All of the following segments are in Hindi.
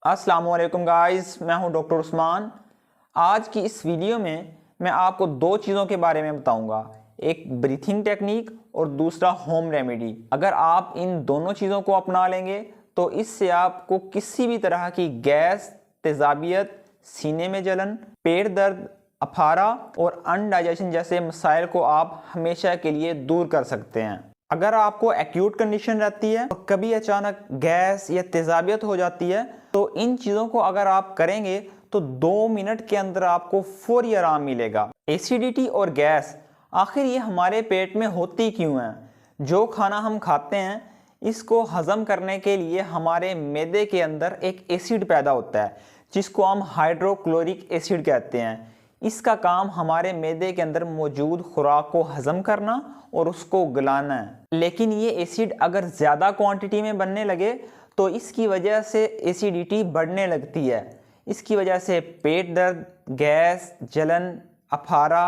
अस्सलाम वालेकुम गाइस, मैं हूं डॉक्टर उस्मान। आज की इस वीडियो में मैं आपको दो चीज़ों के बारे में बताऊंगा, एक ब्रीथिंग टेक्निक और दूसरा होम रेमेडी। अगर आप इन दोनों चीज़ों को अपना लेंगे तो इससे आपको किसी भी तरह की गैस, तेज़ाबियत, सीने में जलन, पेट दर्द, अफारा और अनडाइजेशन जैसे मसाइल को आप हमेशा के लिए दूर कर सकते हैं। अगर आपको एक्यूट कंडीशन रहती है और कभी अचानक गैस या तेज़ाबियत हो जाती है तो इन चीज़ों को अगर आप करेंगे तो 2 मिनट के अंदर आपको फौरी आराम मिलेगा। एसिडिटी और गैस आखिर ये हमारे पेट में होती क्यों है? जो खाना हम खाते हैं इसको हजम करने के लिए हमारे मैदे के अंदर एक एसिड पैदा होता है जिसको हम हाइड्रोक्लोरिक एसिड कहते हैं। इसका काम हमारे मैदे के अंदर मौजूद खुराक को हजम करना और उसको गलाना है। लेकिन ये एसिड अगर ज़्यादा क्वांटिटी में बनने लगे तो इसकी वजह से एसिडिटी बढ़ने लगती है। इसकी वजह से पेट दर्द, गैस, जलन, अफारा,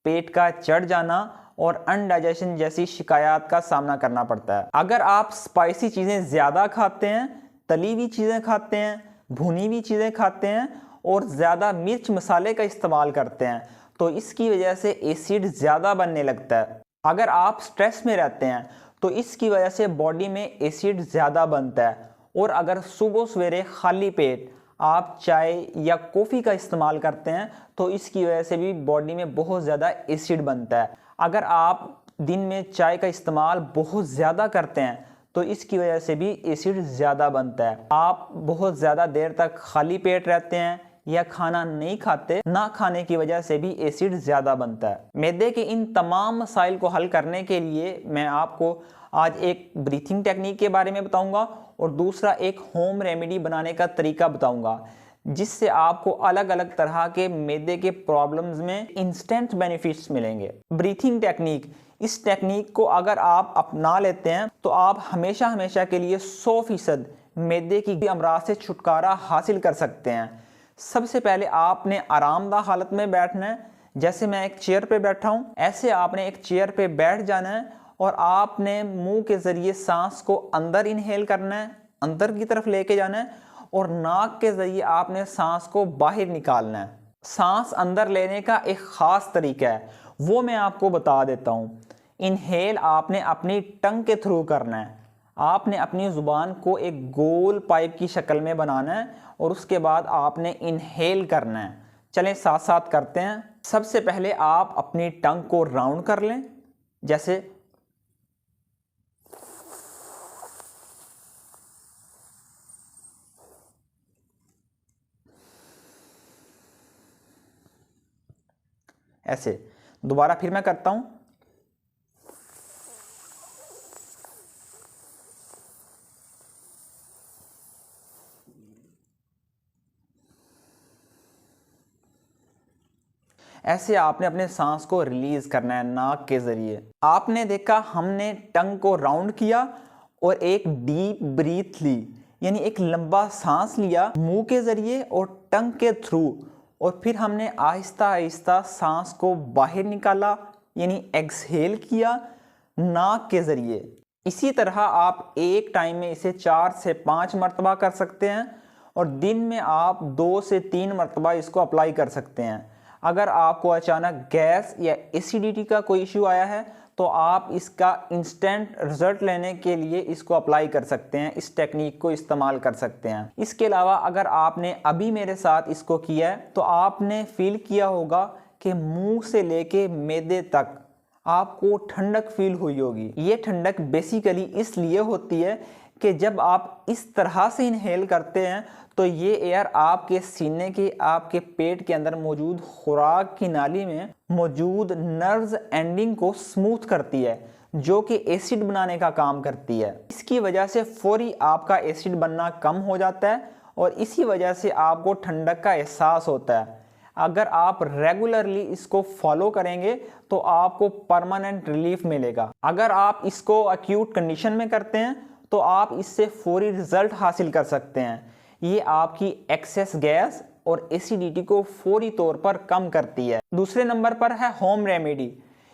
पेट का चढ़ जाना और अनडाइजेशन जैसी शिकायत का सामना करना पड़ता है। अगर आप स्पाइसी चीज़ें ज़्यादा खाते हैं, तली हुई चीज़ें खाते हैं, भुनी हुई चीज़ें खाते हैं और ज़्यादा मिर्च मसाले का इस्तेमाल करते हैं तो इसकी वजह से एसिड ज़्यादा बनने लगता है। अगर आप स्ट्रेस में रहते हैं तो इसकी वजह से बॉडी में एसिड ज़्यादा बनता है। और अगर सुबह सवेरे खाली पेट आप चाय या कॉफ़ी का इस्तेमाल करते हैं तो इसकी वजह से भी बॉडी में बहुत ज़्यादा एसिड बनता है। अगर आप दिन में चाय का इस्तेमाल बहुत ज़्यादा करते हैं तो इसकी वजह से भी एसिड ज़्यादा बनता है। आप बहुत ज़्यादा देर तक खाली पेट रहते हैं या खाना नहीं खाते, ना खाने की वजह से भी एसिड ज़्यादा बनता है। मैदे के इन तमाम मसाइल को हल करने के लिए मैं आपको आज एक ब्रीथिंग टेक्निक के बारे में बताऊंगा और दूसरा एक होम रेमेडी बनाने का तरीका बताऊंगा जिससे आपको अलग अलग तरह के मैदे के प्रॉब्लम्स में इंस्टेंट बेनिफिट्स मिलेंगे। ब्रीथिंग टेक्निक, इस टेक्निक को अगर आप अपना लेते हैं तो आप हमेशा हमेशा के लिए 100% मैदे की अमराज से छुटकारा हासिल कर सकते हैं। सबसे पहले आपने आरामदाह हालत में बैठना है। जैसे मैं एक चेयर पे बैठा हूँ, ऐसे आपने एक चेयर पे बैठ जाना है और आपने मुंह के ज़रिए सांस को अंदर इनहेल करना है, अंदर की तरफ लेके जाना है और नाक के ज़रिए आपने सांस को बाहर निकालना है। सांस अंदर लेने का एक ख़ास तरीका है, वो मैं आपको बता देता हूँ। इनहेल आपने अपनी टंग के थ्रू करना है। आपने अपनी ज़ुबान को एक गोल पाइप की शक्ल में बनाना है और उसके बाद आपने इनहेल करना है। चलें साथ साथ करते हैं। सबसे पहले आप अपनी टंग को राउंड कर लें, जैसे ऐसे। दोबारा फिर मैं करता हूं। ऐसे आपने अपने सांस को रिलीज करना है नाक के जरिए। आपने देखा हमने टंग को राउंड किया और एक डीप ब्रीथ ली, यानी एक लंबा सांस लिया मुंह के जरिए और टंग के थ्रू, और फिर हमने आहिस्ता आहिस्ता सांस को बाहर निकाला यानी एक्सहेल किया नाक के जरिए। इसी तरह आप एक टाइम में इसे 4 से 5 मरतबा कर सकते हैं और दिन में आप 2 से 3 मरतबा इसको अप्लाई कर सकते हैं। अगर आपको अचानक गैस या एसिडिटी का कोई इश्यू आया है तो आप इसका इंस्टेंट रिजल्ट लेने के लिए इसको अप्लाई कर सकते हैं, इस टेक्निक को इस्तेमाल कर सकते हैं। इसके अलावा अगर आपने अभी मेरे साथ इसको किया है तो आपने फील किया होगा कि मुंह से लेके मैदे तक आपको ठंडक फील हुई होगी। ये ठंडक बेसिकली इसलिए होती है कि जब आप इस तरह से इनहेल करते हैं तो ये एयर आपके सीने के, आपके पेट के अंदर मौजूद खुराक की नाली में मौजूद नर्व्स एंडिंग को स्मूथ करती है, जो कि एसिड बनाने का काम करती है। इसकी वजह से फौरी आपका एसिड बनना कम हो जाता है और इसी वजह से आपको ठंडक का एहसास होता है। अगर आप रेगुलरली इसको फॉलो करेंगे तो आपको परमानेंट रिलीफ मिलेगा। अगर आप इसको एक्यूट कंडीशन में करते हैं तो आप इससे फौरी रिजल्ट हासिल कर सकते हैं। ये आपकी एक्सेस गैस और एसिडिटी को फौरी तौर पर कम करती है। दूसरे नंबर पर है होम रेमेडी।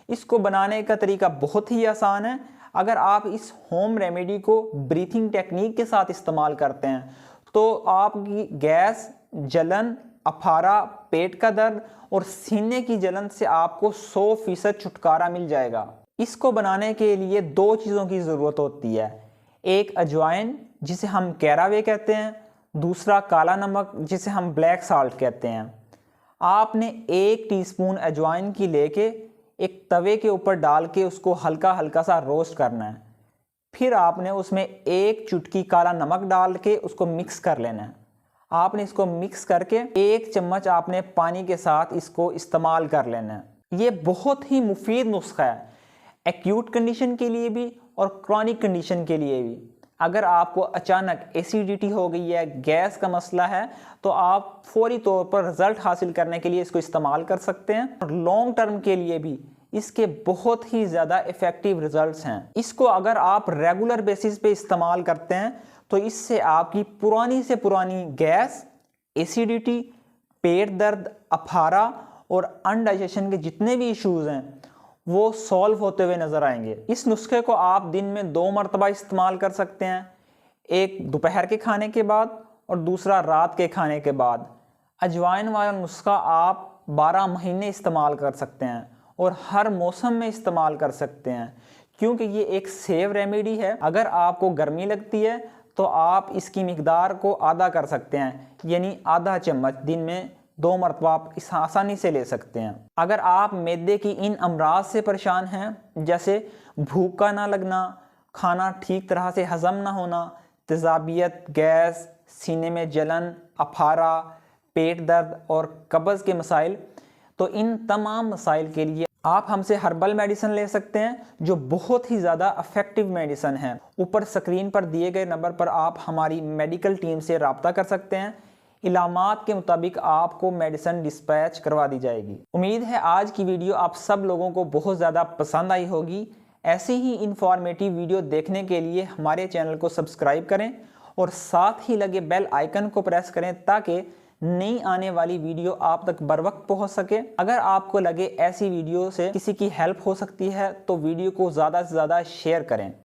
इसको बनाने का तरीका बहुत ही आसान है। अगर आप इस होम रेमेडी को ब्रीथिंग टेक्निक के साथ इस्तेमाल करते हैं तो आपकी गैस, जलन, अफारा, पेट का दर्द और सीने की जलन से आपको 100% छुटकारा मिल जाएगा। इसको बनाने के लिए 2 चीज़ों की ज़रूरत होती है, एक अजवाइन जिसे हम कैरावे कहते हैं, दूसरा काला नमक जिसे हम ब्लैक साल्ट कहते हैं। आपने 1 टीस्पून अजवाइन की लेके एक तवे के ऊपर डाल के उसको हल्का हल्का सा रोस्ट करना है। फिर आपने उसमें 1 चुटकी काला नमक डाल के उसको मिक्स कर लेना है। आपने इसको मिक्स करके 1 चम्मच आपने पानी के साथ इसको इस्तेमाल कर लेना है। ये बहुत ही मुफीद नुस्खा है, एक्यूट कंडीशन के लिए भी और क्रॉनिक कंडीशन के लिए भी। अगर आपको अचानक एसिडिटी हो गई है, गैस का मसला है, तो आप फौरी तौर पर रिजल्ट हासिल करने के लिए इसको इस्तेमाल कर सकते हैं। और लॉन्ग टर्म के लिए भी इसके बहुत ही ज़्यादा इफ़ेक्टिव रिजल्ट्स हैं। इसको अगर आप रेगुलर बेसिस पे इस्तेमाल करते हैं तो इससे आपकी पुरानी से पुरानी गैस, एसिडिटी, पेट दर्द, अफारा और अनडाइजेशन के जितने भी इश्यूज़ हैं वो सॉल्व होते हुए नज़र आएंगे। इस नुस्खे को आप दिन में 2 मरतबा इस्तेमाल कर सकते हैं, एक दोपहर के खाने के बाद और दूसरा रात के खाने के बाद। अजवाइन वाला नुस्खा आप 12 महीने इस्तेमाल कर सकते हैं और हर मौसम में इस्तेमाल कर सकते हैं, क्योंकि ये एक सेव रेमेडी है। अगर आपको गर्मी लगती है तो आप इसकी मिकदार को आधा कर सकते हैं, यानी आधा चम्मच दिन में 2 मरतबा आप इस आसानी से ले सकते हैं। अगर आप मैदे की इन अमराज से परेशान हैं, जैसे भूख का ना लगना, खाना ठीक तरह से हजम ना होना, तेज़ाबियत, गैस, सीने में जलन, अफारा, पेट दर्द और कब्ज़ के मसाइल, तो इन तमाम मसाइल के लिए आप हमसे हर्बल मेडिसिन ले सकते हैं, जो बहुत ही ज़्यादा इफ़ेक्टिव मेडिसिन है। ऊपर स्क्रीन पर दिए गए नंबर पर आप हमारी मेडिकल टीम से रब्ता कर सकते हैं। इलामात के मुताबिक आपको मेडिसिन डिस्पैच करवा दी जाएगी। उम्मीद है आज की वीडियो आप सब लोगों को बहुत ज़्यादा पसंद आई होगी। ऐसी ही इंफॉर्मेटिव वीडियो देखने के लिए हमारे चैनल को सब्सक्राइब करें और साथ ही लगे बेल आइकन को प्रेस करें ताकि नई आने वाली वीडियो आप तक बर वक्त पहुंच सके। अगर आपको लगे ऐसी वीडियो से किसी की हेल्प हो सकती है तो वीडियो को ज़्यादा से ज़्यादा शेयर करें।